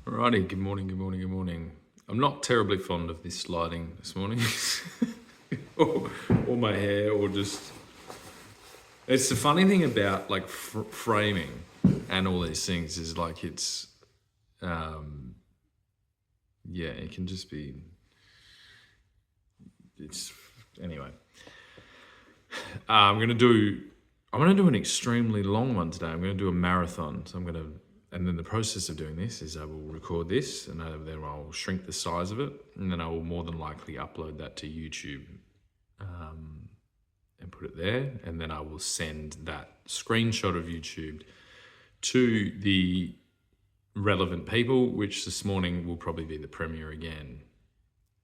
Alrighty, good morning. I'm not terribly fond of this lighting this morning. or my hair, or just... It's the funny thing about like framing and all these things is like it's... it can just be... Anyway. I'm gonna do an extremely long one today. I'm gonna do a marathon. And then the process of doing this is I will record this and then I'll shrink the size of it, and then I will more than likely upload that to YouTube and put it there. And then I will send that screenshot of YouTube to the relevant people, which this morning will probably be the premiere again.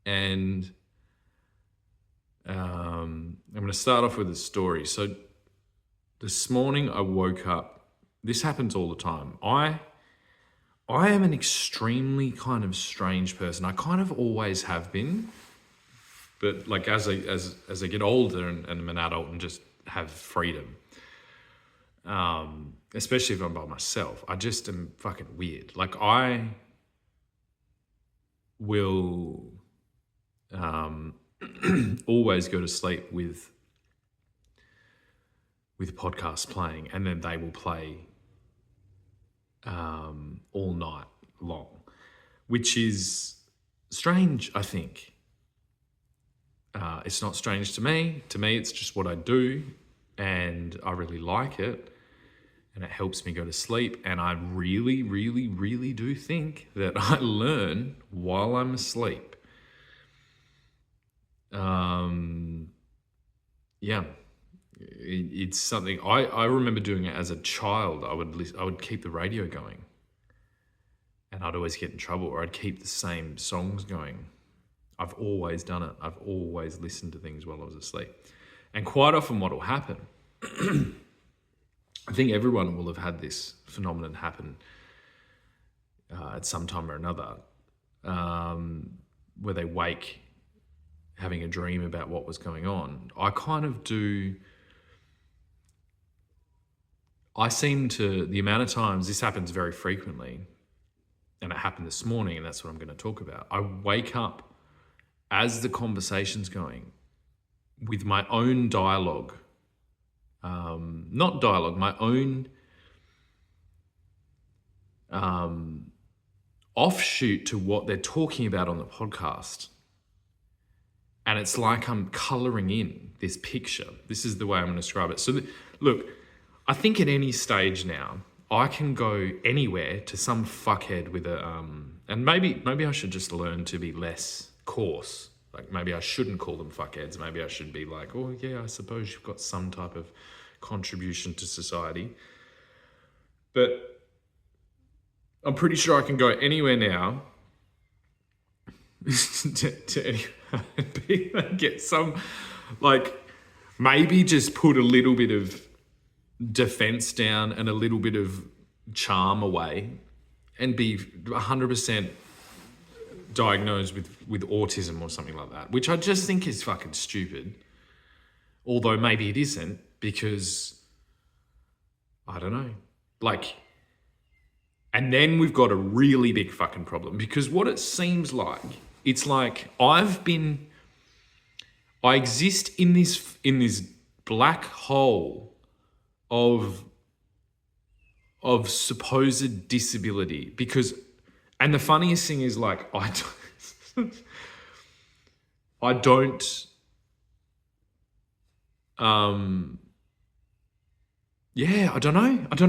And I'm going to start off with a story. So this morning I woke up. This happens all the time. I am an extremely kind of strange person. I kind of always have been, but like as I get older and I'm an adult and just have freedom, especially if I'm by myself, I just am fucking weird. Like I will always go to sleep with podcasts playing, and then they will play all night long, which is strange, I think. It's not strange to me. To me, it's just what I do, and I really like it, and it helps me go to sleep. And I really, really, really do think that I learn while I'm asleep. It's something I remember doing it as a child. I would keep the radio going, and I'd always get in trouble, or I'd keep the same songs going. I've always done it. I've always listened to things while I was asleep. And quite often what will happen, I think everyone will have had this phenomenon happen at some time or another, where they wake having a dream about what was going on. I seem to, the amount of times, this happens very frequently, and it happened this morning, and that's what I'm going to talk about. I wake up as the conversation's going with my own dialogue, not dialogue, my own offshoot to what they're talking about on the podcast. And it's like I'm colouring in this picture. This is the way I'm going to describe it. So look, I think at any stage now, I can go anywhere to some fuckhead with and maybe I should just learn to be less coarse. Like maybe I shouldn't call them fuckheads. Maybe I should be like, oh yeah, I suppose you've got some type of contribution to society. But I'm pretty sure I can go anywhere now to get some, like, maybe just put a little bit of defense down and a little bit of charm away, and be 100% diagnosed with autism or something like that, which I just think is fucking stupid. Although maybe it isn't, because I don't know. Like, and then we've got a really big fucking problem, because what it seems like, it's like I exist in this black hole of supposed disability, because, and the funniest thing is, like, I don't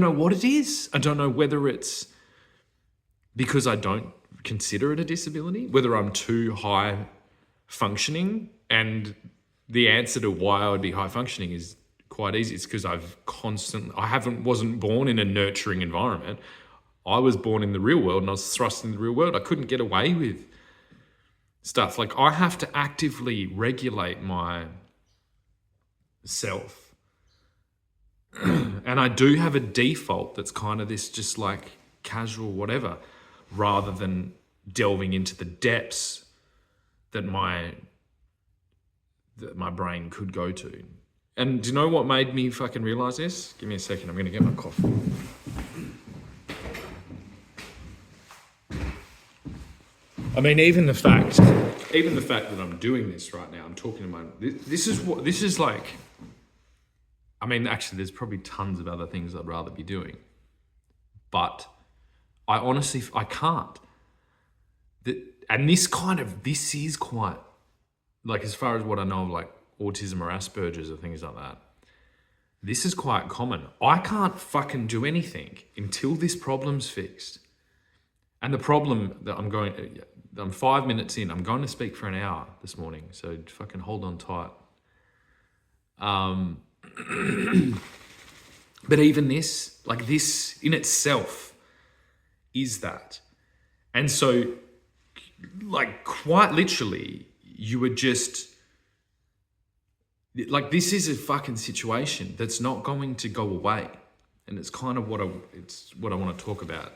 know what it is. I don't know whether it's because I don't consider it a disability, whether I'm too high functioning. And the answer to why I would be high functioning is quite easy. It's because I wasn't born in a nurturing environment. I was born in the real world, and I was thrust in the real world. I couldn't get away with stuff. Like, I have to actively regulate my self. And I do have a default that's kind of this just like casual whatever, rather than delving into the depths that my brain could go to. And do you know what made me fucking realize this? Give me a second, I'm going to get my coffee. I mean, even the fact that I'm doing this right now, I'm talking to this is like, I mean, actually there's probably tons of other things I'd rather be doing, but I honestly, I can't. And this is quite, like, as far as what I know of like autism or Asperger's or things like that, this is quite common. I can't fucking do anything until this problem's fixed. And the problem that I'm 5 minutes in, I'm going to speak for an hour this morning, so fucking hold on tight. But even this, like, this in itself is that. And so, like, quite literally, you were just, like, this is a fucking situation that's not going to go away. And it's kind of what I want to talk about.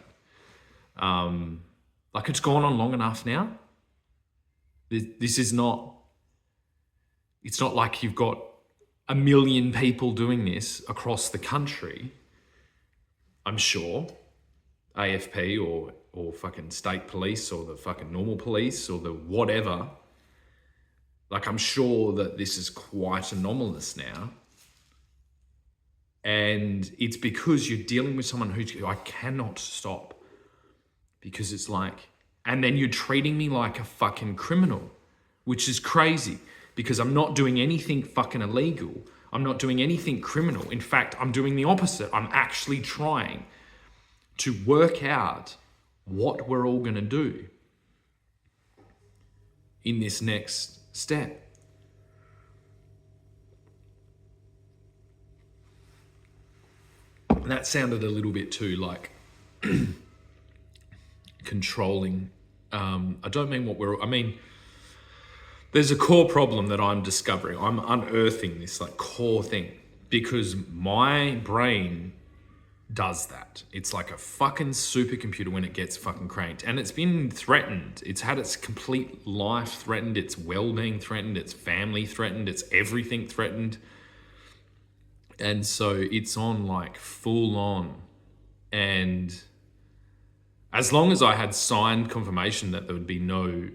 Like, it's gone on long enough now. This is not, it's not like you've got 1 million people doing this across the country. I'm sure AFP or fucking state police or the fucking normal police or the whatever. Like, I'm sure that this is quite anomalous now. And it's because you're dealing with someone who I cannot stop. Because it's like, and then you're treating me like a fucking criminal, which is crazy because I'm not doing anything fucking illegal. I'm not doing anything criminal. In fact, I'm doing the opposite. I'm actually trying to work out what we're all going to do in this next step. And that sounded a little bit too like controlling. I don't mean I mean, there's a core problem that I'm discovering. I'm unearthing this like core thing because my brain does that. It's like a fucking supercomputer when it gets fucking cranked, and it's been threatened. It's had its complete life threatened, its well-being threatened, its family threatened, its everything threatened. And so it's on like full on. And as long as I had signed confirmation that there would be no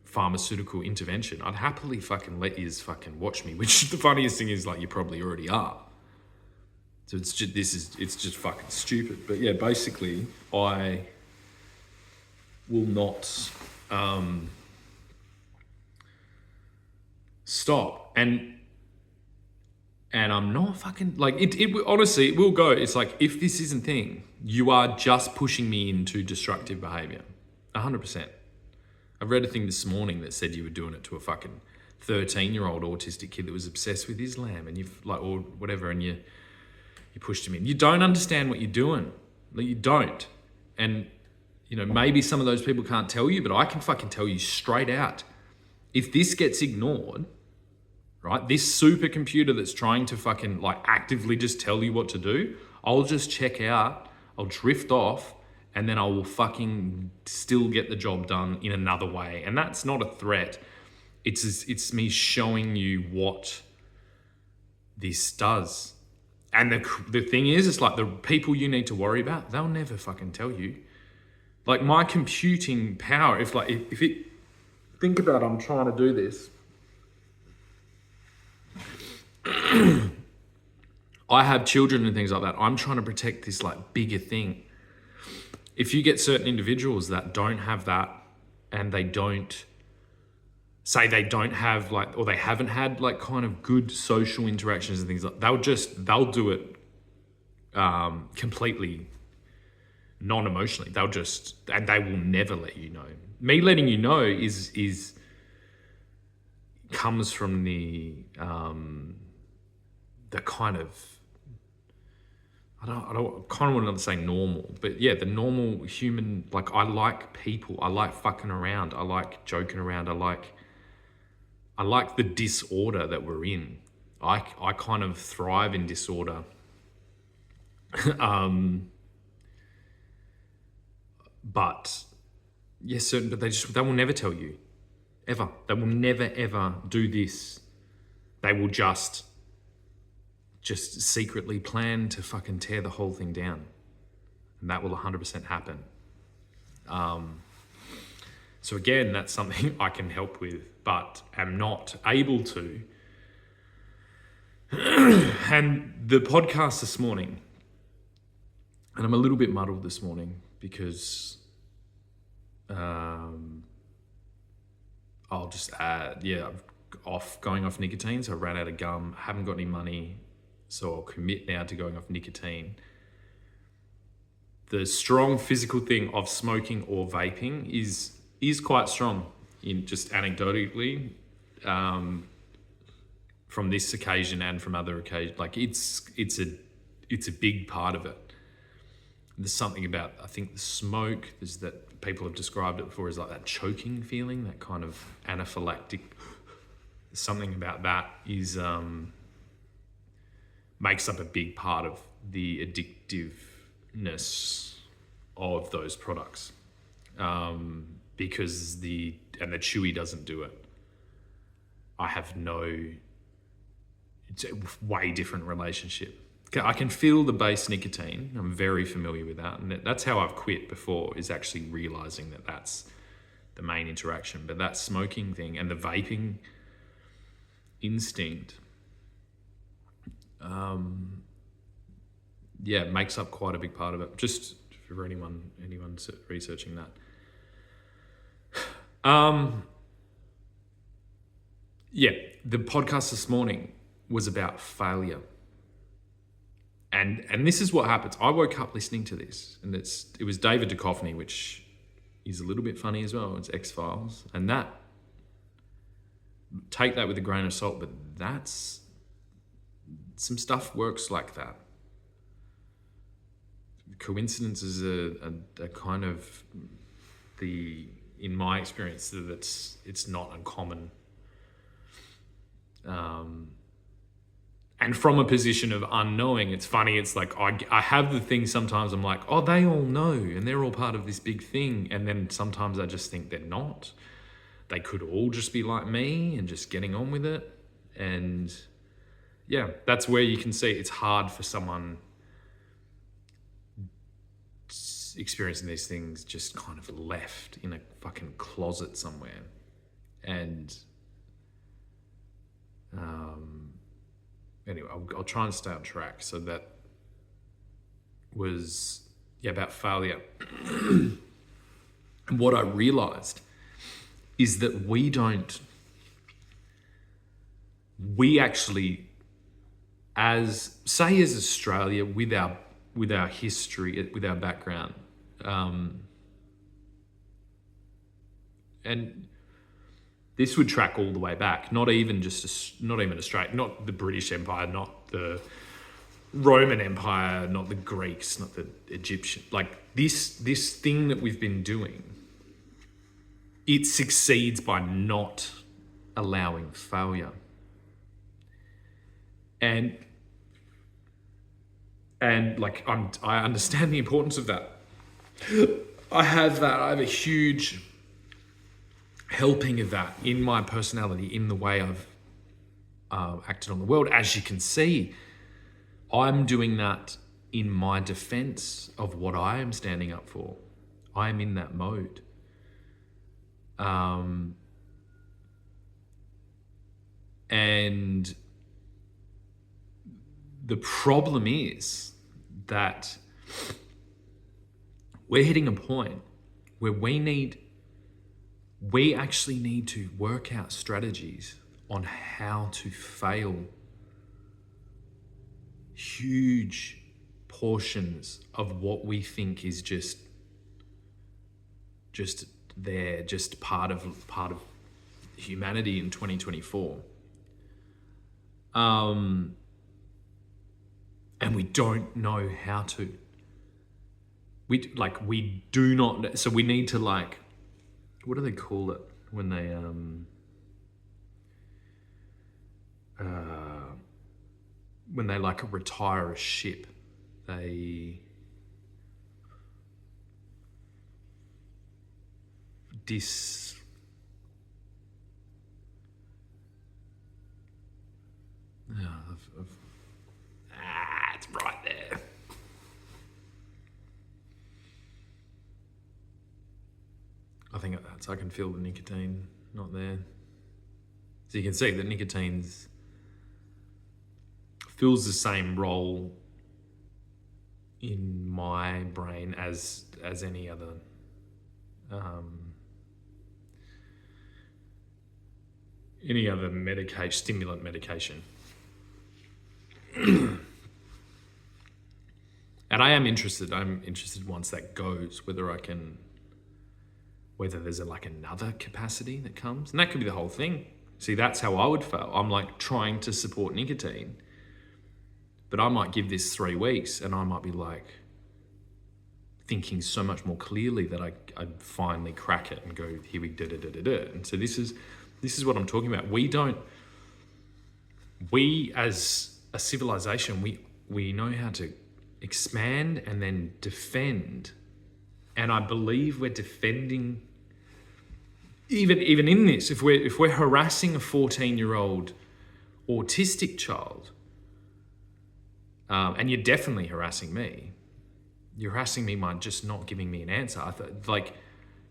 pharmaceutical intervention, I'd happily fucking let yous fucking watch me, which the funniest thing is, like, you probably already are. So it's just fucking stupid. But yeah, basically I will not stop. And I'm not fucking, like, it honestly, it will go. It's like, if this isn't thing, you are just pushing me into destructive behavior. 100%. I read a thing this morning that said you were doing it to a fucking 13-year-old autistic kid that was obsessed with Islam, and you've like, or whatever, and you pushed him in. You don't understand what you're doing. Like, you don't. And, you know, maybe some of those people can't tell you, but I can fucking tell you straight out. If this gets ignored, right, this supercomputer that's trying to fucking like actively just tell you what to do, I'll just check out, I'll drift off, and then I will fucking still get the job done in another way. And that's not a threat. It's me showing you what this does. And the thing is, it's like the people you need to worry about, they'll never fucking tell you. Like, my computing power, if it, think about, I'm trying to do this. I have children and things like that. I'm trying to protect this like bigger thing. If you get certain individuals that don't have that, and they don't have like, or they haven't had like kind of good social interactions and things like, they'll do it completely non-emotionally. And they will never let you know. Me letting you know is comes from the kind of, I kind of want to say normal, but yeah, the normal human, like, I like people, I like fucking around, I like joking around, I like the disorder that we're in. I kind of thrive in disorder. But yes, but they will never tell you, ever. They will never ever do this. They will just secretly plan to fucking tear the whole thing down. And that will 100% happen. So So again, that's something I can help with, but am not able to. And the podcast this morning, and I'm a little bit muddled this morning because I'll just add, I'm going off nicotine. So I ran out of gum, haven't got any money. So I'll commit now to going off nicotine. The strong physical thing of smoking or vaping is quite strong, in just anecdotally, from this occasion and from other occasions. Like it's a big part of it. There's something about, I think, the smoke, there's that people have described it before as like that choking feeling, that kind of anaphylactic. Something about that is makes up a big part of the addictiveness of those products. Because the chewy doesn't do it. It's a way different relationship. I can feel the base nicotine. I'm very familiar with that. And that's how I've quit before, is actually realizing that that's the main interaction. But that smoking thing and the vaping instinct, makes up quite a big part of it. Just for anyone researching that. The podcast this morning was about failure. And this is what happens. I woke up listening to this, and it was David Duchovny, which is a little bit funny as well. It's X-Files. And take that with a grain of salt, but that's, some stuff works like that. Coincidences are kind of in my experience, it's not uncommon. And from a position of unknowing, it's funny. It's like, I have the thing sometimes I'm like, oh, they all know and they're all part of this big thing. And then sometimes I just think they're not. They could all just be like me and just getting on with it. And that's where you can see it's hard for someone experiencing these things just kind of left in a fucking closet somewhere. And anyway, I'll try and stay on track. So that was about failure. And what I realized is that we actually, as Australia, with our history, with our background, and this would track all the way back, not even Australia, not the British Empire, not the Roman Empire, not the Greeks, not the Egyptian. Like this thing that we've been doing, it succeeds by not allowing failure. And like I understand the importance of that. I have a huge helping of that in my personality, in the way I've acted on the world. As you can see, I'm doing that in my defense of what I am standing up for. I am in that mode. And the problem is that we're hitting a point where we actually need to work out strategies on how to fail huge portions of what we think is just there, just part of humanity in 2024. And we don't know how to. We do not. So we need to, like, what do they call it when they like retire a ship? They it's right there. I think that's, I can feel the nicotine not there. So you can see that nicotine's fills the same role in my brain as any other stimulant medication. And I'm interested once that goes, whether there's another capacity that comes. And that could be the whole thing. See, that's how I would feel. I'm like trying to support nicotine, but I might give this 3 weeks and I might be like thinking so much more clearly that I finally crack it and go, here we da-da-da-da-da. And so this is what I'm talking about. We as a civilization, we know how to expand and then defend. And I believe we're defending, even in this, if we're harassing a 14-year-old autistic child, and you're definitely harassing me. You're harassing me by just not giving me an answer.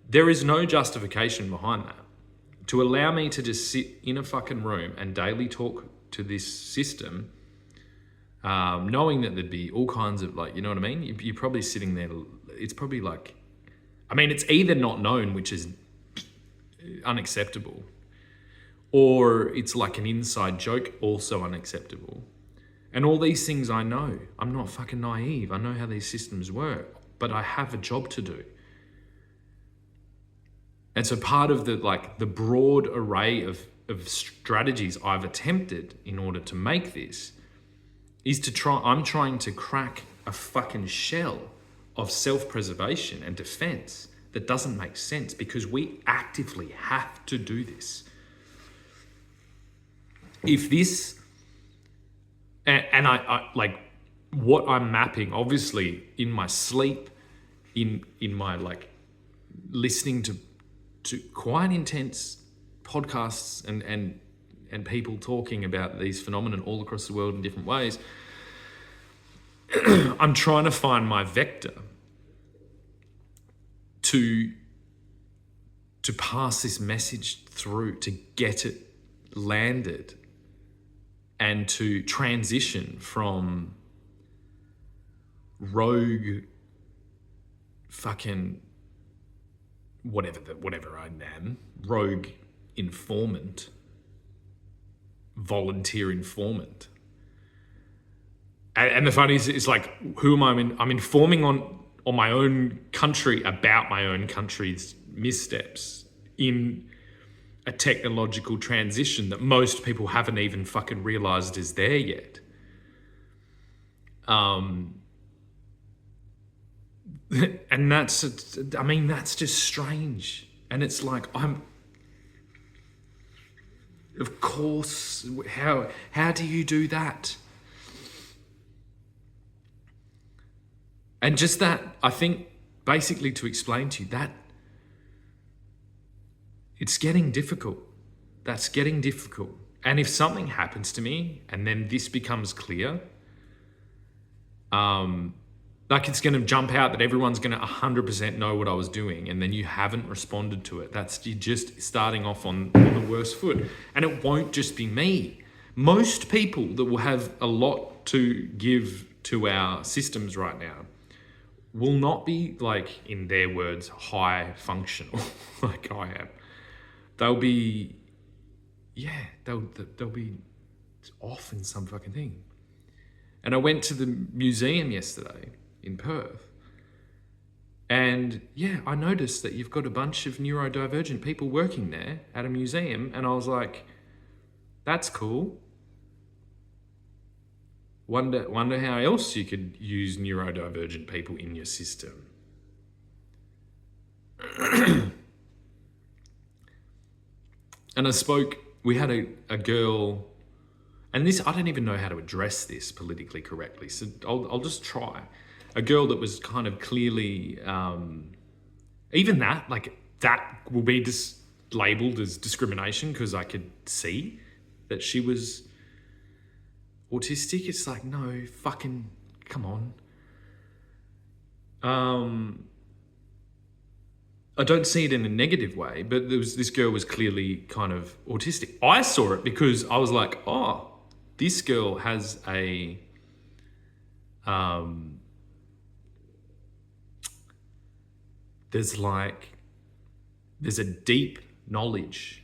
There is no justification behind that. To allow me to just sit in a fucking room and daily talk to this system, knowing that there'd be all kinds of you know what I mean? You're probably sitting there, it's probably it's either not known, which is unacceptable, or it's like an inside joke, also unacceptable. And all these things I know. I'm not fucking naive. I know how these systems work, but I have a job to do. And so part of the broad array of strategies I've attempted in order to make this is I'm trying to crack a fucking shell of self-preservation and defense that doesn't make sense, because we actively have to do this. If this, and I what I'm mapping, obviously in my sleep, in my listening to quite intense podcasts and people talking about these phenomena all across the world in different ways, I'm trying to find my vector to pass this message through, to get it landed, and to transition from rogue fucking whatever I am, rogue informant, volunteer informant. And the funny is, it's who am I? I'm informing on my own country about my own country's missteps in a technological transition that most people haven't even fucking realized is there yet. And that's just strange. And it's of course, how do you do that? And just that, I think, basically to explain to you that it's getting difficult. That's getting difficult. And if something happens to me and then this becomes clear, it's going to jump out that everyone's going to 100% know what I was doing, and then you haven't responded to it. You're just starting off on the worst foot. And it won't just be me. Most people that will have a lot to give to our systems right now will not be, in their words, high functional like I am. They'll be, they'll be off in some fucking thing. And I went to the museum yesterday in Perth, and I noticed that you've got a bunch of neurodivergent people working there at a museum, and I was like, that's cool. Wonder how else you could use neurodivergent people in your system. And we had a girl, and this, I don't even know how to address this politically correctly, so I'll just try. A girl that was kind of clearly, even that will be labelled as discrimination, because I could see that she was autistic. It's no, fucking, come on. I don't see it in a negative way, but this girl was clearly kind of autistic. I saw it because I was like, oh, this girl has there's a deep knowledge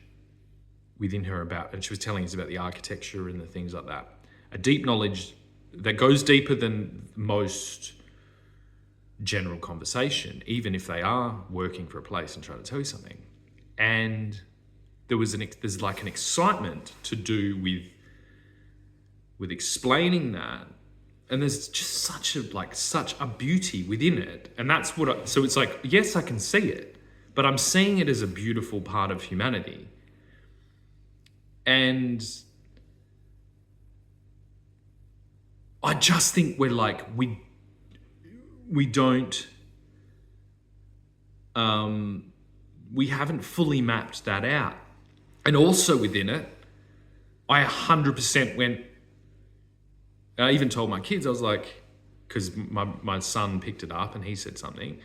within her about, and she was telling us about the architecture and the things like that. A deep knowledge that goes deeper than most general conversation, even if they are working for a place and trying to tell you something. And there's like an excitement to do with explaining that, and there's just such a beauty within it. And that's so it's like, yes, I can see it, but I'm seeing it as a beautiful part of humanity. And I just think we're like, we don't, we haven't fully mapped that out. And also within it, I 100% went, I even told my kids, I was like, because my son picked it up and he said something,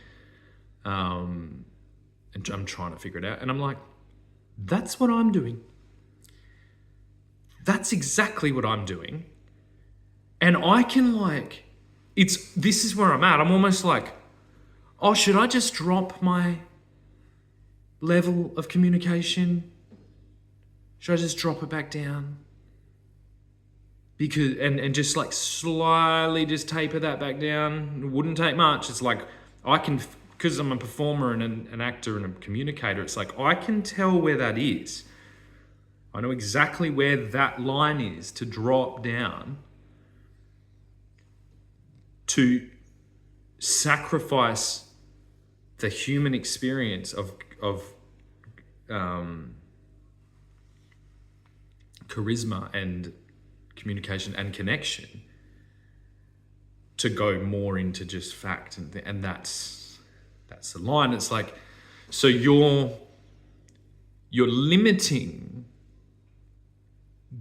and I'm trying to figure it out. And I'm like, that's what I'm doing. That's exactly what I'm doing. And I can this is where I'm at. I'm almost like, oh, should I just drop my level of communication? Should I just drop it back down? Because and just like slightly just taper that back down. It wouldn't take much. It's like I can, because I'm a performer and an actor and a communicator, it's like I can tell where that is. I know exactly where that line is to drop down, to sacrifice the human experience of charisma and communication and connection to go more into just fact, and that's the line. It's like, so you're limiting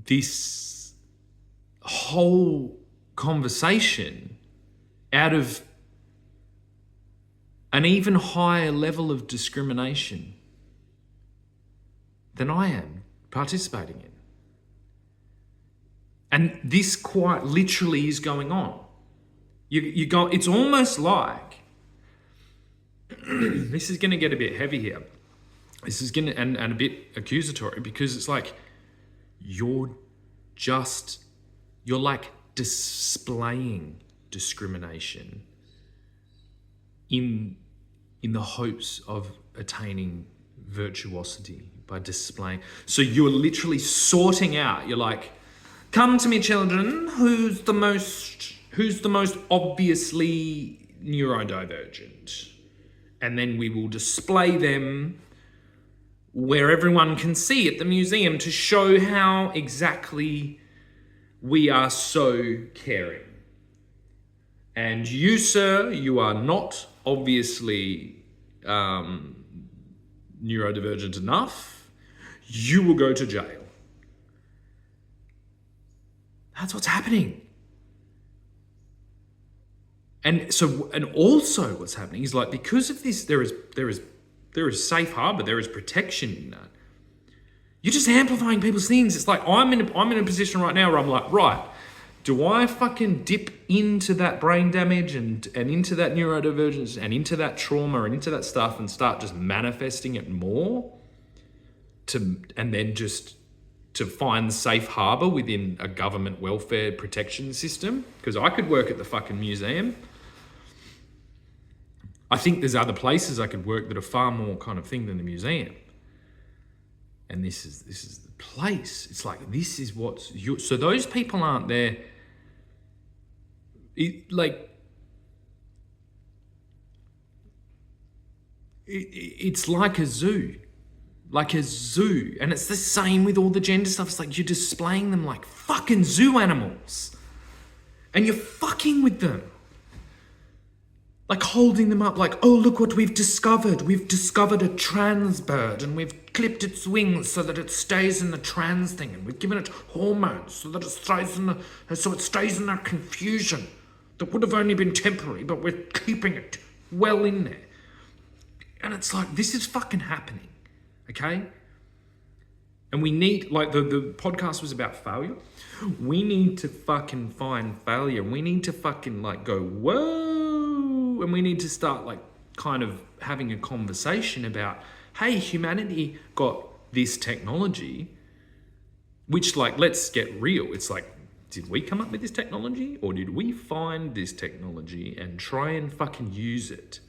this whole conversation out of an even higher level of discrimination than I am participating in. And this quite literally is going on. You go, it's almost like, this is going to get a bit heavy here. This is going to, and a bit accusatory, because it's like, you're like displaying discrimination in the hopes of attaining virtuosity by displaying. So you're literally sorting out, you're like, come to me, children, who's the most obviously neurodivergent? And then we will display them where everyone can see at the museum to show how exactly we are so caring. And you, sir, you are not obviously neurodivergent enough. You will go to jail. That's what's happening. And so, and also what's happening is like, because of this, there is safe harbor, there is protection in that. You're just amplifying people's things. It's like, I'm in a position right now where I'm like, right, do I fucking dip into that brain damage and into that neurodivergence and into that trauma and into that stuff and start just manifesting it more and then just to find safe harbor within a government welfare protection system? Because I could work at the fucking museum. I think there's other places I could work that are far more kind of thing than the museum. And this is the place. It's like, this is what's you. So those people aren't there. It's like a zoo. Like a zoo. And it's the same with all the gender stuff. It's like you're displaying them like fucking zoo animals. And you're fucking with them. Like holding them up like, oh, look what we've discovered. We've discovered a trans bird and we've clipped its wings so that it stays in the trans thing, and we've given it hormones so that it stays in that confusion that would have only been temporary, but we're keeping it well in there. And it's like, this is fucking happening, okay? And we need, like the podcast was about failure. We need to fucking find failure. We need to fucking like go, whoa. And we need to start like kind of having a conversation about, hey, humanity got this technology, which like, let's get real. It's like, did we come up with this technology or did we find this technology and try and fucking use it?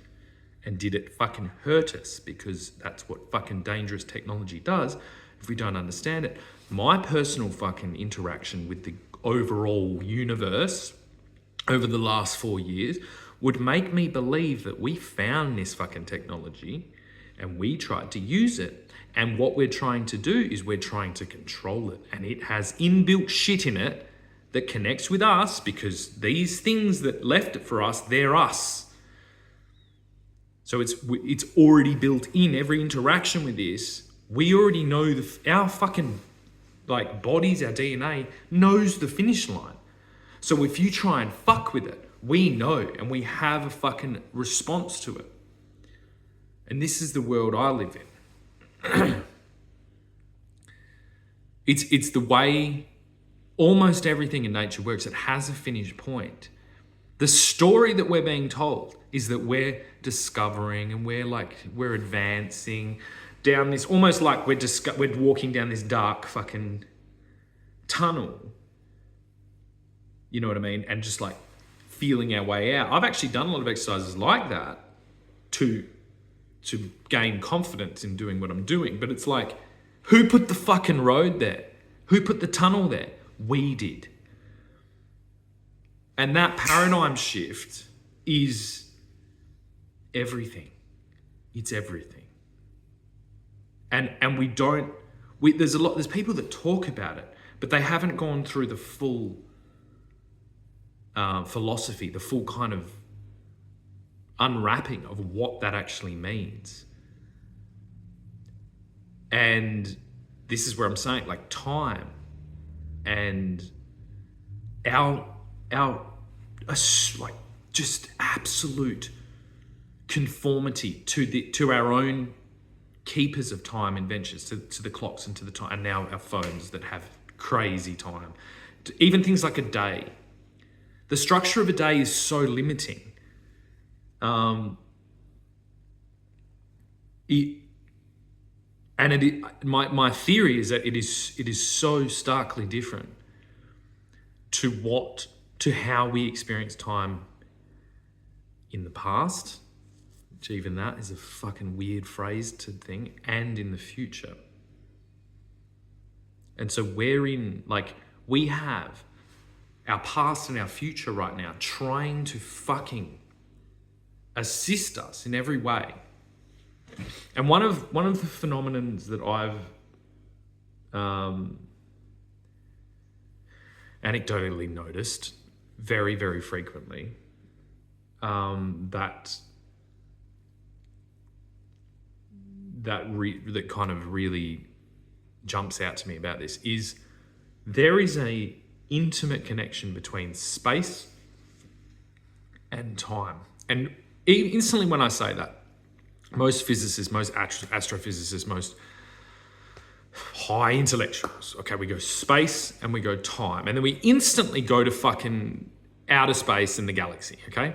And did it fucking hurt us? Because that's what fucking dangerous technology does if we don't understand it. My personal fucking interaction with the overall universe over the last 4 years would make me believe that we found this fucking technology and we tried to use it. And what we're trying to do is we're trying to control it. And it has inbuilt shit in it that connects with us because these things that left it for us, they're us. So it's already built in every interaction with this. We already know our fucking like bodies, our DNA knows the finish line. So if you try and fuck with it, we know and we have a fucking response to it. And this is the world I live in. It's the way almost everything in nature works. It has a finished point. The story that we're being told is that we're discovering and we're advancing down this, almost like we're walking down this dark fucking tunnel. You know what I mean? And just like feeling our way out. I've actually done a lot of exercises like that to gain confidence in doing what I'm doing. But it's like, who put the fucking road there? Who put the tunnel there? We did. And that paradigm shift is everything. It's everything. And there's people that talk about it, but they haven't gone through the full philosophy, the full kind of unwrapping of what that actually means. And this is where I'm saying, like, time and our like just absolute conformity to our own keepers of time inventions, to the clocks and to the time, and now our phones that have crazy time, even things like a day. The structure of a day is so limiting. My theory is that it is so starkly different to how we experience time in the past, which even that is a fucking weird phrase to think, and in the future. And so we have our past and our future right now trying to fucking assist us in every way. And one of the phenomenons that I've anecdotally noticed very, very frequently, that kind of really jumps out to me about this is there is a intimate connection between space and time. And instantly when I say that, most physicists, most astrophysicists, most high intellectuals, okay, we go space and we go time, and then we instantly go to fucking outer space and the galaxy, okay?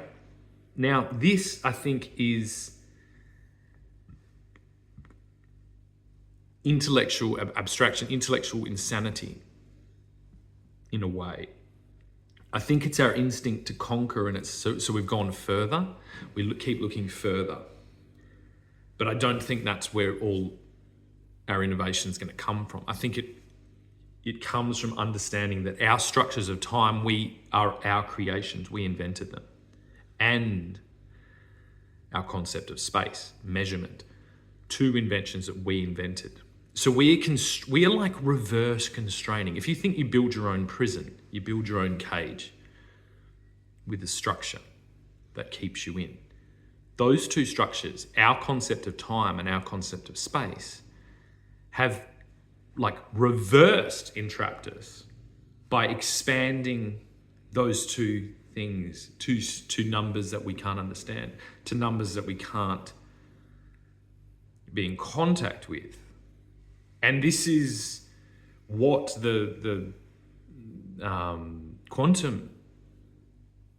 Now, this, I think, is intellectual abstraction, intellectual insanity in a way. I think it's our instinct to conquer, and it's so we've gone further. We keep looking further. But I don't think that's where all our innovation is going to come from. I think it comes from understanding that our structures of time, we are our creations, we invented them. And our concept of space, measurement, two inventions that we invented. So we are like reverse constraining. If you think you build your own prison, you build your own cage with a structure that keeps you in. Those two structures, our concept of time and our concept of space, have like reversed entrapped us by expanding those two things to numbers that we can't understand, to numbers that we can't be in contact with. And this is what the quantum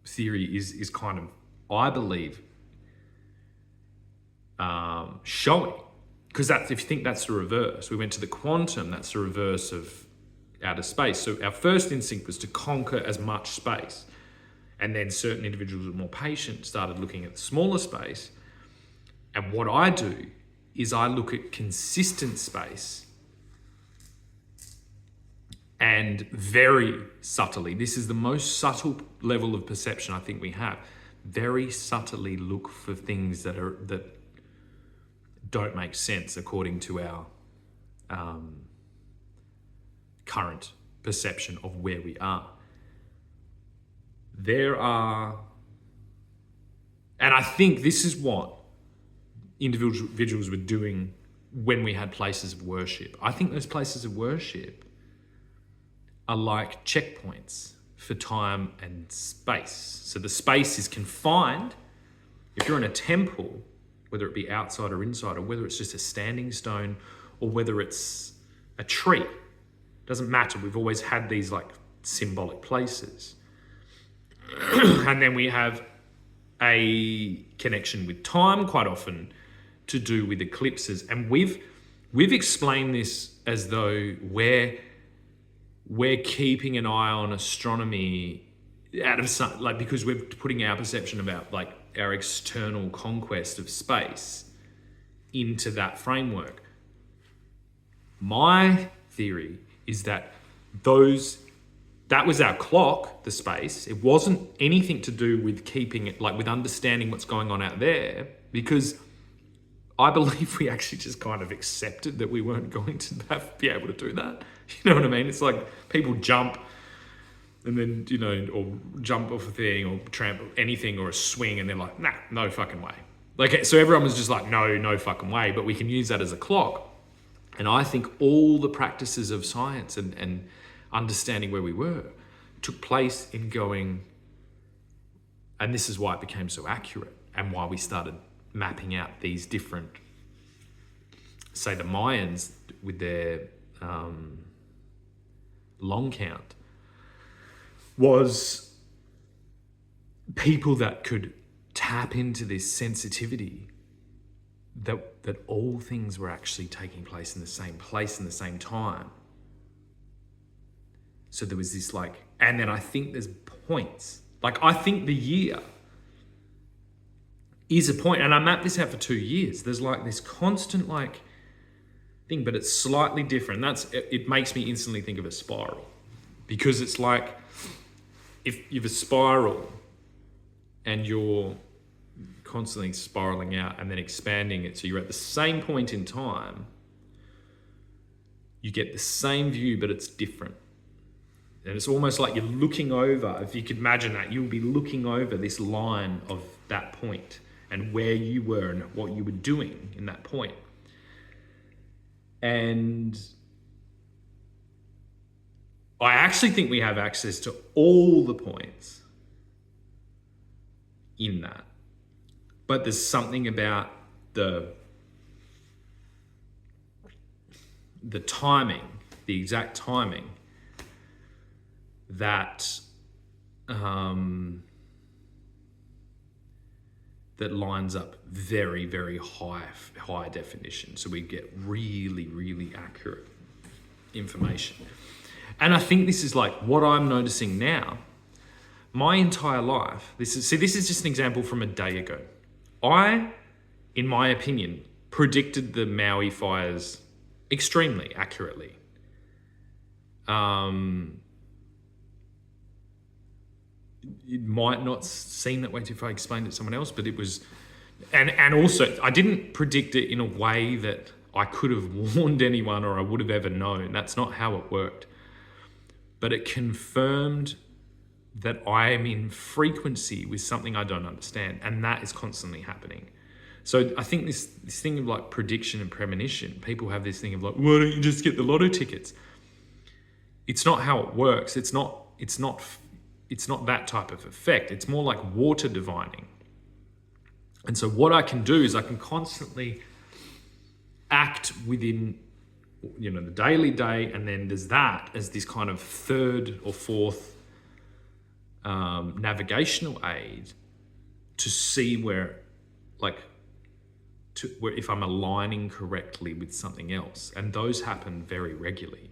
theory is kind of, I believe, showing. Because that's, if you think that's the reverse, we went to the quantum, that's the reverse of outer space. So our first instinct was to conquer as much space. And then certain individuals who were more patient started looking at the smaller space. And what I do is I look at consistent space and very subtly, this is the most subtle level of perception I think we have, very subtly look for things that don't make sense according to our current perception of where we are. There are, and I think this is what individuals were doing when we had places of worship. I think those places of worship are like checkpoints for time and space. So the space is confined. If you're in a temple, whether it be outside or inside, or whether it's just a standing stone, or whether it's a tree, doesn't matter. We've always had these like symbolic places. And then we have a connection with time, quite often to do with eclipses. And we've explained this as though we're keeping an eye on astronomy out of some, like, because we're putting our perception about like our external conquest of space into that framework. My theory is that that was our clock, the space. It wasn't anything to do with keeping it, like with understanding what's going on out there, because I believe we actually just kind of accepted that we weren't going to be able to do that. You know what I mean? It's like people jump and then, you know, or jump off a thing or tramp anything or a swing and they're like, nah, no fucking way. Like, so everyone was just like, no fucking way, but we can use that as a clock. And I think all the practices of science and understanding where we were took place in going, and this is why it became so accurate and why we started mapping out these different, say the Mayans with their long count, was people that could tap into this sensitivity that all things were actually taking place in the same time. So there was this like, and then I think there's points. Like I think the year is a point, and I mapped this out for 2 years. There's like this constant like thing, but it's slightly different. It makes me instantly think of a spiral, because it's like if you have a spiral and you're constantly spiraling out and then expanding it, so you're at the same point in time, you get the same view, but it's different. And it's almost like you're looking over, if you could imagine that, you'll be looking over this line of that point and where you were and what you were doing in that point. And I actually think we have access to all the points in that. But there's something about the timing, the exact timing, that that lines up very, very high definition. So we get really, really accurate information. And I think this is like what I'm noticing now. My entire life, this is just an example from a day ago. I, in my opinion, predicted the Maui fires extremely accurately. It might not seem that way if I explained it to someone else, but it was, and also I didn't predict it in a way that I could have warned anyone or I would have ever known. That's not how it worked. But it confirmed that I am in frequency with something I don't understand, and that is constantly happening. So I think this thing of like prediction and premonition, people have this thing of like, why don't you just get the lotto tickets? It's not how it works. It's not that type of effect. It's more like water divining. And so what I can do is I can constantly act within, the daily day, and then there's that as this kind of third or fourth navigational aid to see where if I'm aligning correctly with something else, and those happen very regularly.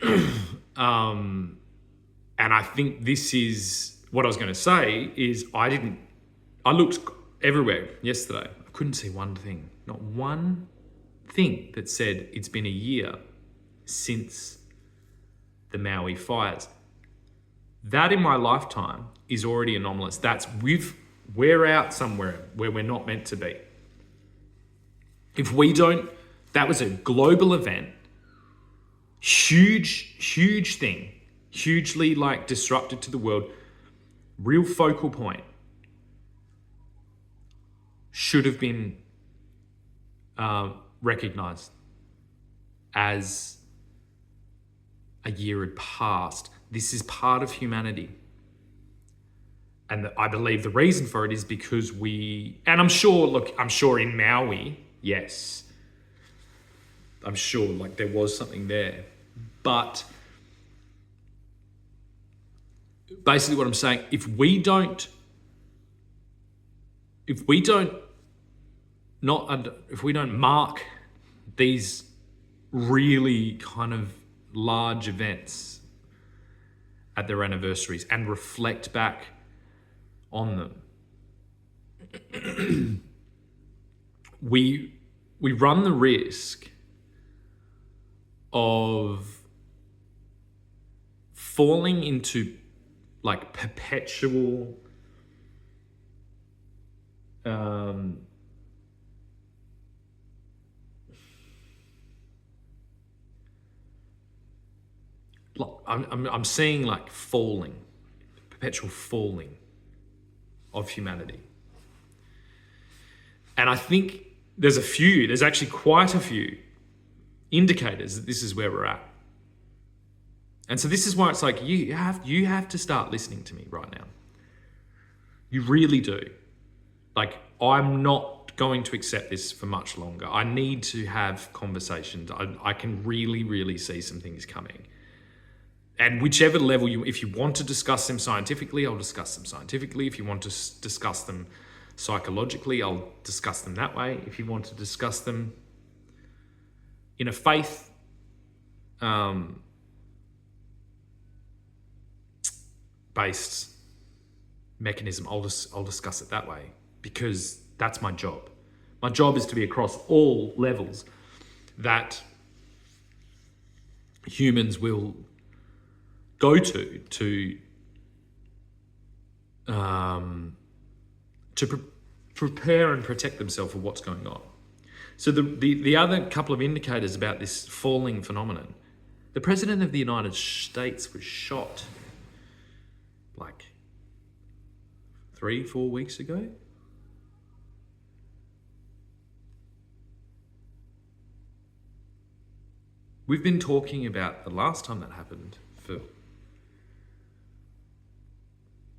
And I think this is what I was going to say is I looked everywhere yesterday. I couldn't see one thing, not one thing that said it's been a year since the Maui fires. That in my lifetime is already anomalous. We're out somewhere where we're not meant to be. If we don't, that was a global event, huge thing, hugely disruptive to the world, real focal point, should have been recognized as a year had passed. This is part of humanity. And I believe the reason for it is because I'm sure in Maui, yes, I'm sure there was something there. But basically what I'm saying, if we don't mark these really kind of large events at their anniversaries and reflect back on them, we run the risk of falling into perpetual I'm seeing perpetual falling of humanity. And I think there's actually quite a few indicators that this is where we're at. And so this is why it's you have to start listening to me right now. You really do. I'm not going to accept this for much longer. I need to have conversations. I can really see some things coming. And whichever level if you want to discuss them scientifically, I'll discuss them scientifically. If you want to discuss them psychologically, I'll discuss them that way. If you want to discuss them in a faith based mechanism, I'll discuss it that way, because that's my job. My job is to be across all levels that humans will go to prepare and protect themselves for what's going on. So the other couple of indicators about this falling phenomenon, the President of the United States was shot 3-4 weeks ago. We've been talking about the last time that happened for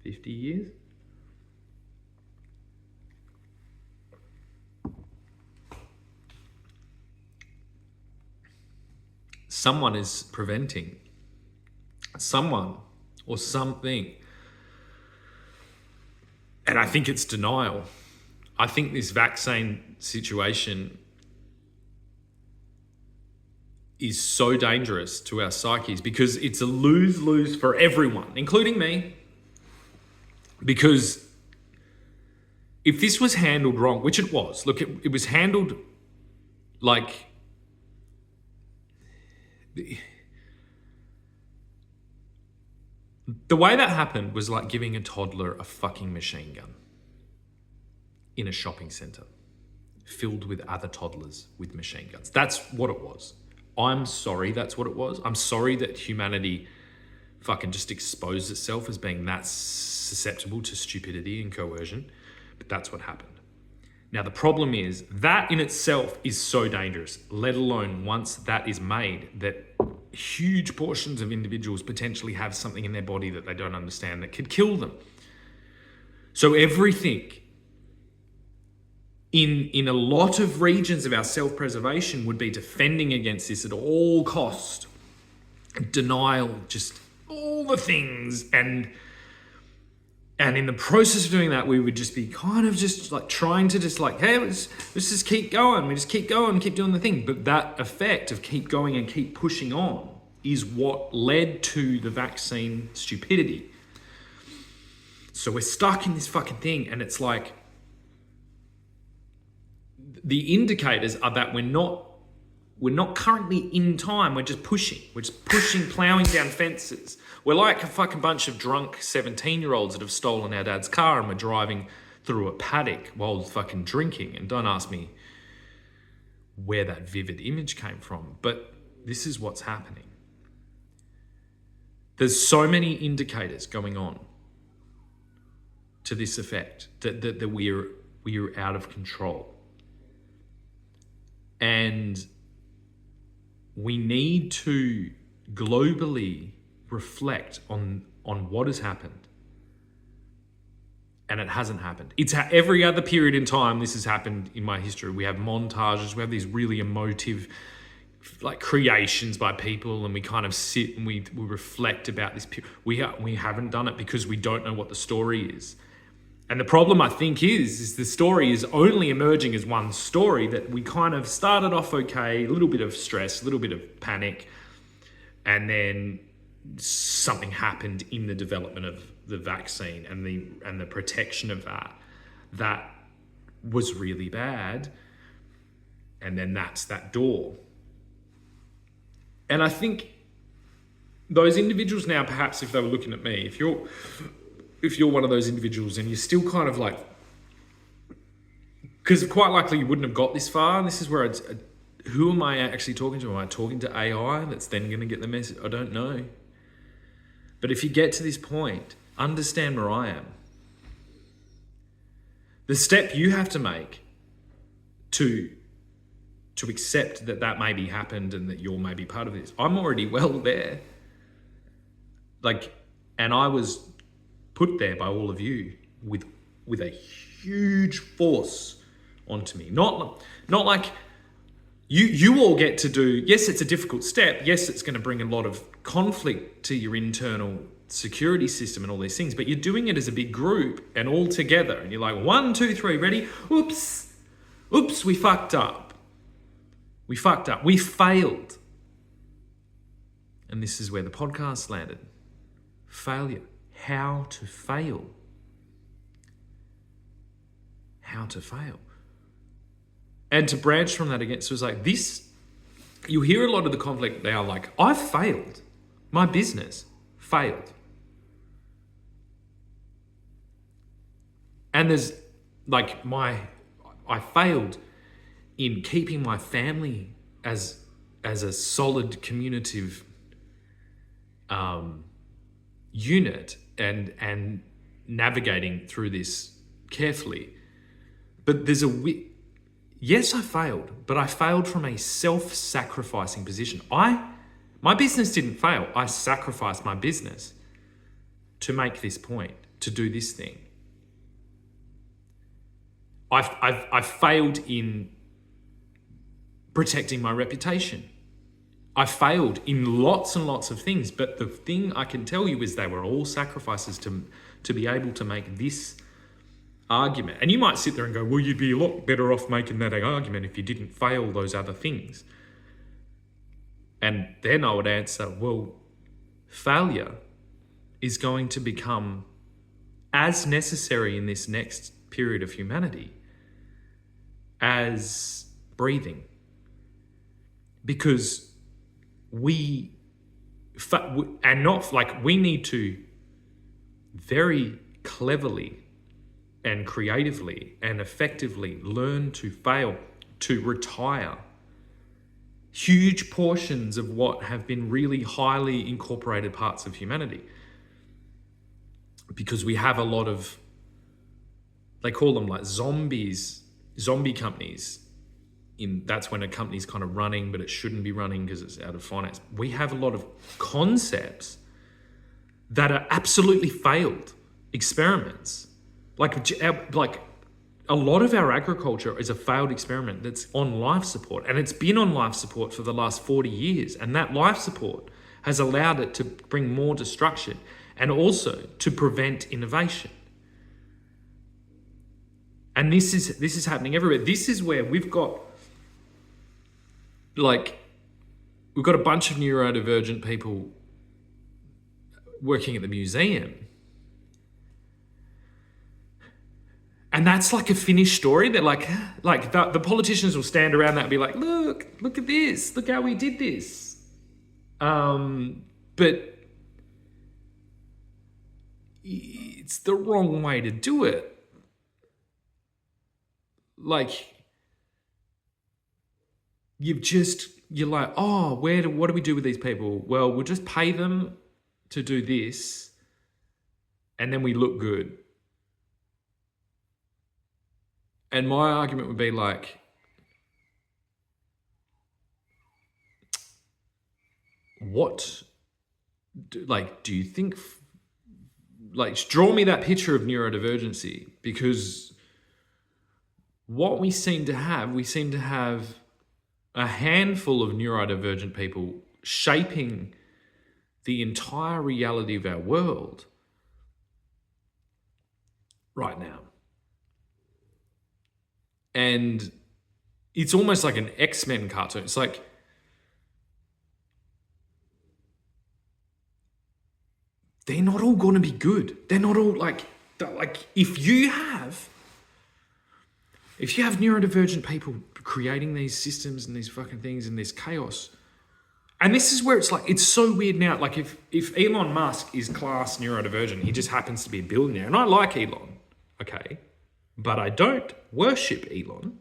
50 years. Someone is preventing someone or something. And I think it's denial. I think this vaccine situation is so dangerous to our psyches because it's a lose-lose for everyone, including me. Because if this was handled wrong, which it was, look, it was handled the way that happened was like giving a toddler a fucking machine gun in a shopping centre filled with other toddlers with machine guns. That's what it was. I'm sorry that's what it was. I'm sorry that humanity fucking just exposed itself as being that susceptible to stupidity and coercion, but that's what happened. Now, the problem is that in itself is so dangerous, let alone once that is made, that huge portions of individuals potentially have something in their body that they don't understand that could kill them. So everything in a lot of regions of our self-preservation would be defending against this at all cost, denial, just all the things. And in the process of doing that, we would just be kind of just like trying to just like, hey, let's just keep going. We just keep going, keep doing the thing. But that effect of keep going and keep pushing on is what led to the vaccine stupidity. So we're stuck in this fucking thing, and it's like the indicators are that we're not currently in time. We're just pushing. We're just pushing, plowing down fences. We're like a fucking bunch of drunk 17-year-olds that have stolen our dad's car and we're driving through a paddock while fucking drinking. And don't ask me where that vivid image came from, but this is what's happening. There's so many indicators going on to this effect that we're out of control. And we need to globally reflect on what has happened. And it hasn't happened. It's every other period in time this has happened in my history. We have montages, we have these really emotive like creations by people, and we kind of sit and we reflect about this. We haven't done it because we don't know what the story is. And the problem, I think, is the story is only emerging as one story, that we kind of started off okay, a little bit of stress, a little bit of panic, and then something happened in the development of the vaccine and the protection of that was really bad. And then that's that door. And I think those individuals now, perhaps if they were looking at me, if you're one of those individuals and you're still kind of like, because quite likely you wouldn't have got this far, and this is where who am I actually talking to? Am I talking to AI that's then going to get the message? I don't know. But if you get to this point, understand where I am. The step you have to make to accept that maybe happened and that you're maybe part of this. I'm already well there. And I was put there by all of you with a huge force onto me. Not like you all get to do, yes, it's a difficult step. Yes, it's going to bring a lot of conflict to your internal security system and all these things, but you're doing it as a big group and all together. And you're like, 1, 2, 3, ready? Oops, we fucked up. We failed. And this is where the podcast landed. Failure. How to fail. How to fail. And to branch from that again, so it's like this, you hear a lot of the conflict, they are like, I failed. My business failed. And there's like I failed in keeping my family as a solid communicative unit and navigating through this carefully. But there's yes, I failed, but I failed from a self-sacrificing position. My business didn't fail. I sacrificed my business to make this point, to do this thing. I failed in protecting my reputation. I failed in lots and lots of things, but the thing I can tell you is they were all sacrifices to be able to make this argument. And you might sit there and go, well, you'd be a lot better off making that argument if you didn't fail those other things. And then I would answer, well, failure is going to become as necessary in this next period of humanity as breathing. Because we need to very cleverly and creatively and effectively learn to fail, to retire huge portions of what have been really highly incorporated parts of humanity. Because we have a lot of, they call them like zombie companies. That's when a company's kind of running, but it shouldn't be running because it's out of finance. We have a lot of concepts that are absolutely failed experiments. Like a lot of our agriculture is a failed experiment that's on life support, and it's been on life support for the last 40 years. And that life support has allowed it to bring more destruction and also to prevent innovation. And this is happening everywhere. This is where we've got a bunch of neurodivergent people working at the museum. And that's like a finished story. They're like the politicians will stand around that and be like, look at this. Look how we did this. But it's the wrong way to do it. Like, you're like, oh, what do we do with these people? Well, we'll just pay them to do this, and then we look good. And my argument would be like, do you think, draw me that picture of neurodivergency, because what we seem to have a handful of neurodivergent people shaping the entire reality of our world right now. And it's almost like an X-Men cartoon. It's like, they're not all going to be good. They're not all like if you have neurodivergent people creating these systems and these fucking things and this chaos, and this is where it's like, it's so weird now. Like if Elon Musk is class neurodivergent, he just happens to be a billionaire, and I like Elon, okay, but I don't worship Elon.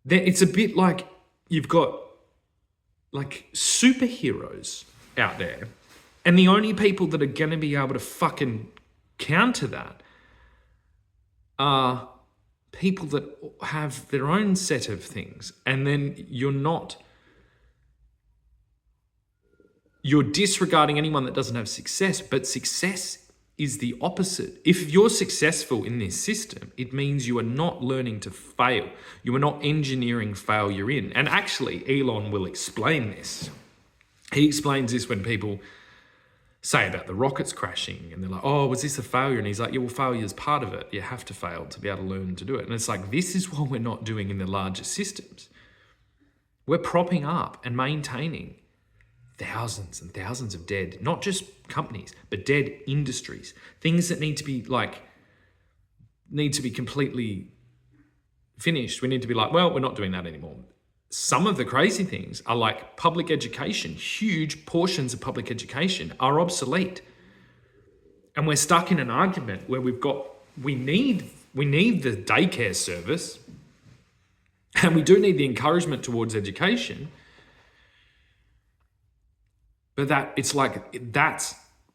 Then it's a bit like you've got like superheroes out there, and the only people that are going to be able to fucking counter that are people that have their own set of things. And then you're disregarding anyone that doesn't have success, but success is the opposite. If you're successful in this system, it means you are not learning to fail. You are not engineering failure in. And actually, Elon will explain this. He explains this when people say about the rockets crashing, and they're like, oh, was this a failure? And he's like, yeah, well, failure is part of it. You have to fail to be able to learn to do it. And it's like, this is what we're not doing in the larger systems. We're propping up and maintaining thousands and thousands of dead, not just companies, but dead industries, things that need to be completely finished. We need to be like, well, we're not doing that anymore. Some of the crazy things are like public education. Huge portions of public education are obsolete. And we're stuck in an argument where we need the daycare service, and we do need the encouragement towards education. But that's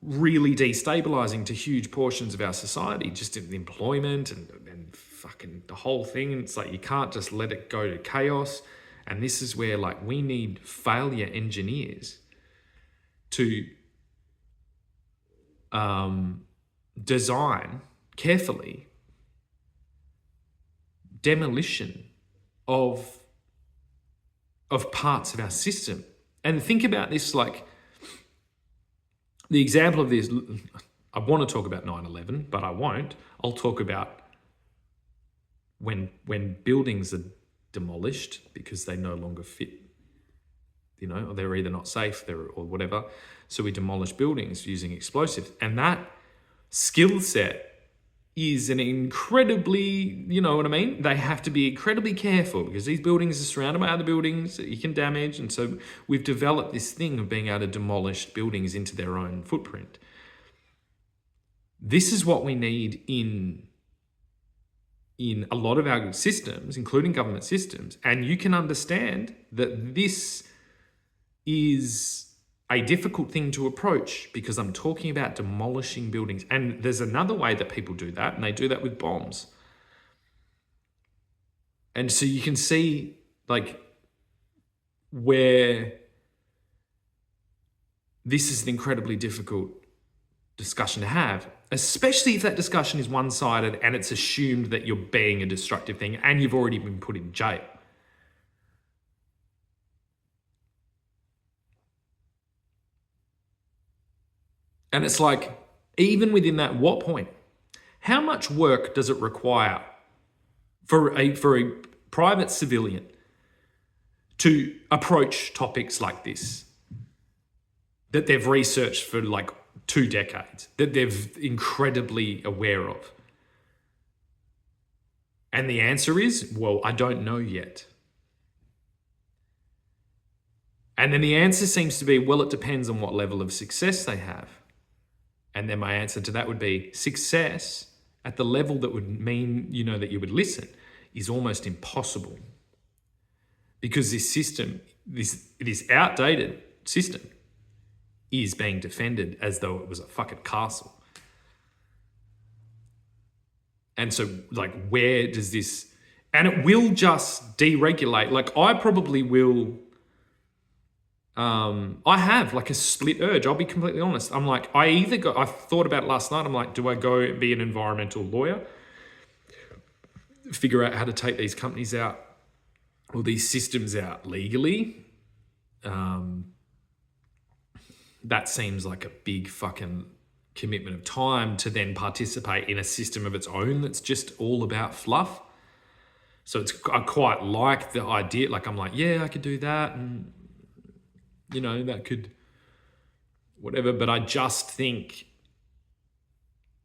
really destabilizing to huge portions of our society, just in employment and fucking the whole thing. And it's like, you can't just let it go to chaos. And this is where we need failure engineers to design carefully demolition of parts of our system. And think about this, the example of this, I want to talk about 9/11, but I won't. I'll talk about when buildings are demolished because they no longer fit, or they're either not safe or whatever. So we demolish buildings using explosives. And that skill set is an incredibly, you know what I mean? They have to be incredibly careful because these buildings are surrounded by other buildings that you can damage. And so we've developed this thing of being able to demolish buildings into their own footprint. This is what we need in a lot of our systems, including government systems. And you can understand that this is a difficult thing to approach because I'm talking about demolishing buildings. And there's another way that people do that, and they do that with bombs. And so you can see where this is an incredibly difficult discussion to have, especially if that discussion is one-sided and it's assumed that you're being a destructive thing and you've already been put in jail. And it's like, even within that, what point? How much work does it require for a private civilian to approach topics like this that they've researched for like 2 decades, that they're incredibly aware of? And the answer is, well, I don't know yet. And then the answer seems to be, well, it depends on what level of success they have. And then my answer to that would be, success at the level that would mean, that you would listen is almost impossible. Because this system, this outdated system, is being defended as though it was a fucking castle. And so, like, where does this... And it will just deregulate. Like, I probably will... I have like a split urge. I'll be completely honest. I'm like, I thought about it last night. I'm like, do I go and be an environmental lawyer? Figure out how to take these companies out or these systems out legally? That seems like a big fucking commitment of time to then participate in a system of its own that's just all about fluff. So I quite like the idea. Like, I'm like, yeah, I could do that. And that could, whatever. But I think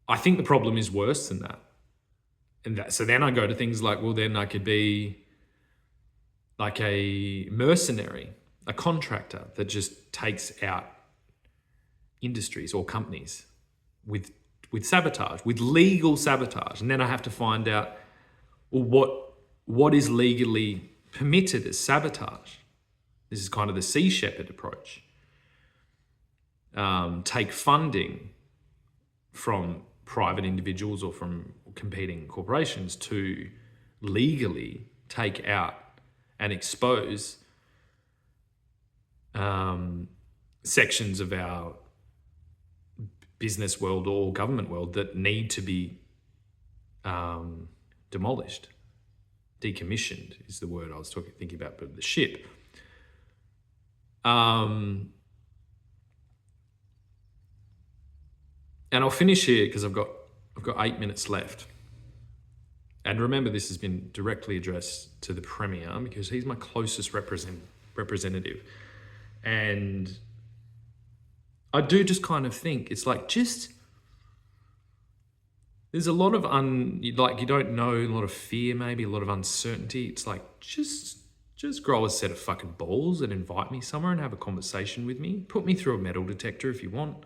the problem is worse than that. So then I go to things like, well, then I could be like a mercenary, a contractor that just takes out industries or companies with sabotage, with legal sabotage. And then I have to find out, well, what is legally permitted as sabotage? This is kind of the Sea Shepherd approach. Take funding from private individuals or from competing corporations to legally take out and expose sections of our business world or government world that need to be demolished. Decommissioned is the word I was thinking about, but the ship. And I'll finish here because I've got 8 minutes left. And remember, this has been directly addressed to the Premier because he's my closest representative. And I do just kind of think it's like, there's a lot of you don't know, a lot of fear, maybe a lot of uncertainty. It's like, just grow a set of fucking balls and invite me somewhere and have a conversation with me. Put me through a metal detector if you want,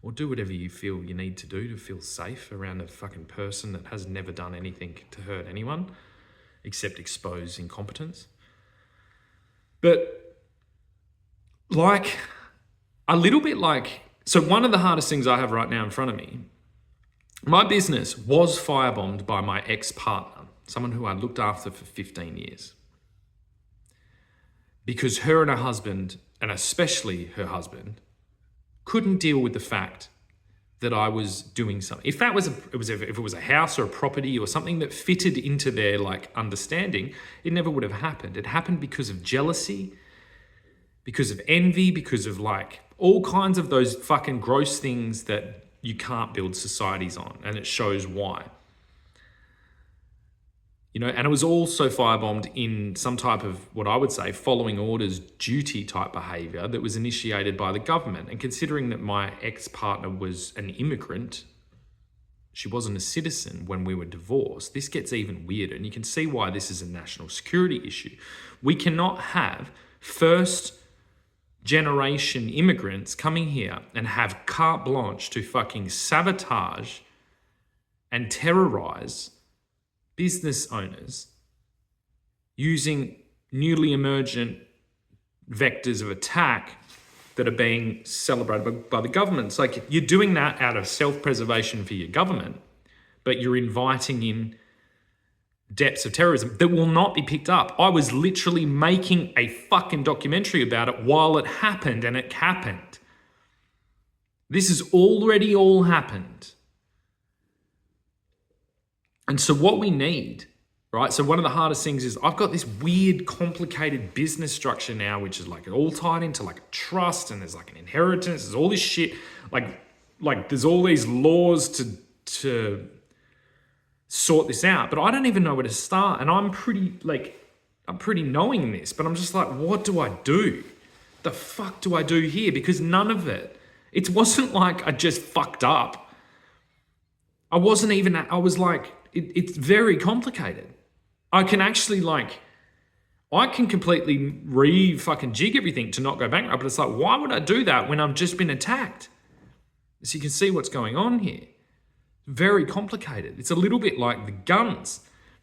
or do whatever you feel you need to do to feel safe around a fucking person that has never done anything to hurt anyone except expose incompetence. But like, a little bit like, so one of the hardest things I have right now in front of me, my business was firebombed by my ex-partner, someone who I looked after for 15 years. Because her and her husband, and especially her husband, couldn't deal with the fact that I was doing something. If it was a house or a property or something that fitted into their like understanding, it never would have happened. It happened because of jealousy, because of envy, because of like all kinds of those fucking gross things that you can't build societies on, and it shows why. And it was also firebombed in some type of, what I would say, following orders duty type behavior that was initiated by the government. And considering that my ex-partner was an immigrant, she wasn't a citizen when we were divorced, this gets even weirder. And you can see why this is a national security issue. We cannot have first generation immigrants coming here and have carte blanche to fucking sabotage and terrorize business owners using newly emergent vectors of attack that are being celebrated by the government. It's like you're doing that out of self-preservation for your government, but you're inviting in depths of terrorism that will not be picked up. I was literally making a fucking documentary about it while it happened, and it happened. This has already all happened. And so what we need, right? So one of the hardest things is I've got this weird, complicated business structure now, which is like all tied into like a trust, and there's like an inheritance, there's all this shit. Like there's all these laws to sort this out, but I don't even know where to start. And I'm pretty knowing this, but I'm just like, what do I do? The fuck do I do here? Because none of it wasn't like I just fucked up. I was like, it's very complicated. I can actually I can completely fucking jig everything to not go bankrupt, but it's like, why would I do that when I've just been attacked? So you can see what's going on here. Very complicated. It's a little bit like the guns.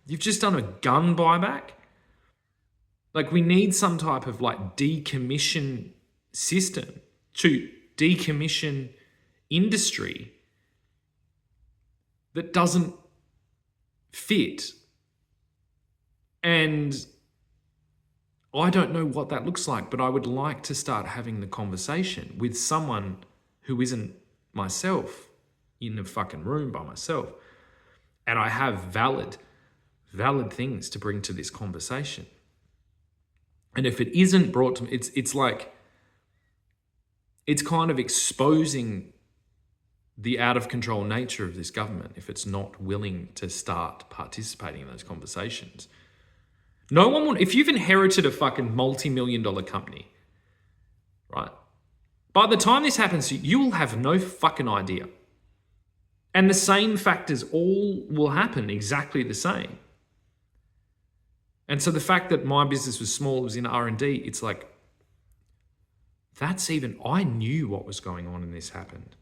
You've just done a gun buyback. Like, we need some type of decommission system to decommission industry that doesn't fit. And I don't know what that looks like, but I would like to start having the conversation with someone who isn't myself in a fucking room by myself. And I have valid things to bring to this conversation. And if it isn't brought to me, it's kind of exposing the out of control nature of this government if it's not willing to start participating in those conversations. No one will, if you've inherited a fucking multi-million-dollar company, right? By the time this happens, you will have no fucking idea. And the same factors all will happen exactly the same. And so the fact that my business was small, it was in R&D, it's like, I knew what was going on and this happened.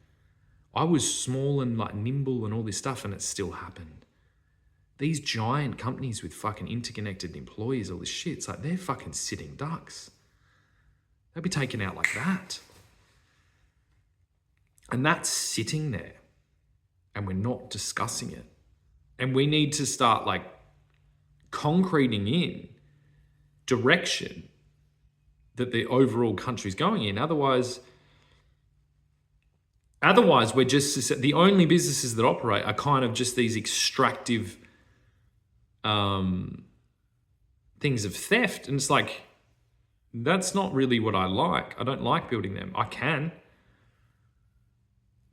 I was small and nimble and all this stuff, and it still happened. These giant companies with fucking interconnected employees, all this shit, it's like they're fucking sitting ducks. They'll be taken out like that. And that's sitting there. And we're not discussing it. And we need to start concreting in direction that the overall country's going in. Otherwise we're just, the only businesses that operate are kind of just these extractive things of theft. And it's like, that's not really what I like. I don't like building them. I can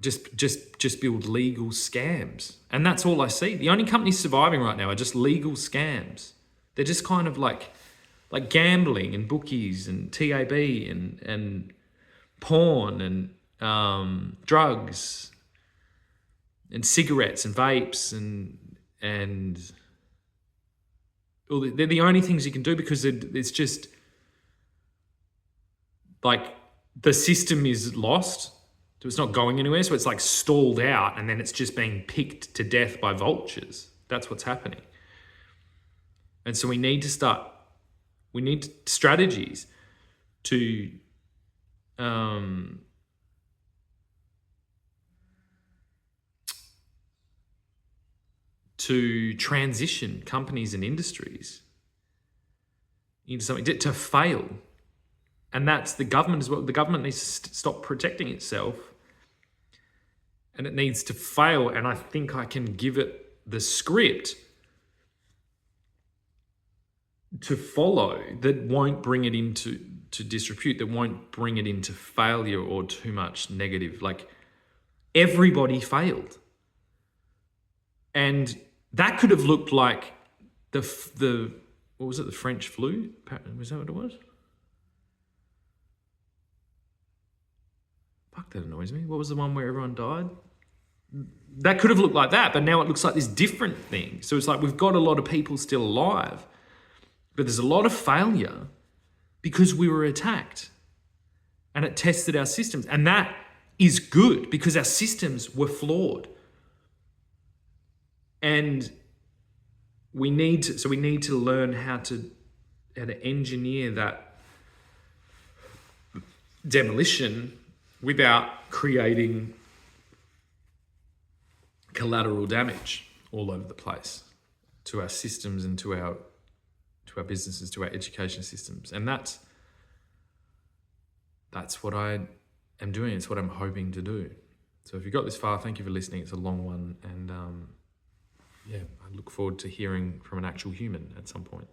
just build legal scams. And that's all I see. The only companies surviving right now are just legal scams. They're just kind of like gambling and bookies and TAB and porn and drugs and cigarettes and vapes and they're the only things you can do, because it's just the system is lost. So it's not going anywhere. So it's stalled out, and then it's just being picked to death by vultures. That's what's happening. And so we need strategies to transition companies and industries into something to fail. And that's the government as well. The government needs to stop protecting itself, and it needs to fail. And I think I can give it the script to follow that won't bring it into disrepute, that won't bring it into failure or too much negative. Everybody failed. And that could have looked like the what was it, the French flu? Was that what it was? Fuck, that annoys me. What was the one where everyone died? That could have looked like that, but now it looks like this different thing. So it's we've got a lot of people still alive, but there's a lot of failure because we were attacked and it tested our systems. And that is good because our systems were flawed. And we need to learn how to engineer that demolition without creating collateral damage all over the place to our systems and to our businesses, to our education systems. And that's what I am doing. It's what I'm hoping to do. So if you got this far, thank you for listening. It's a long one, and I look forward to hearing from an actual human at some point.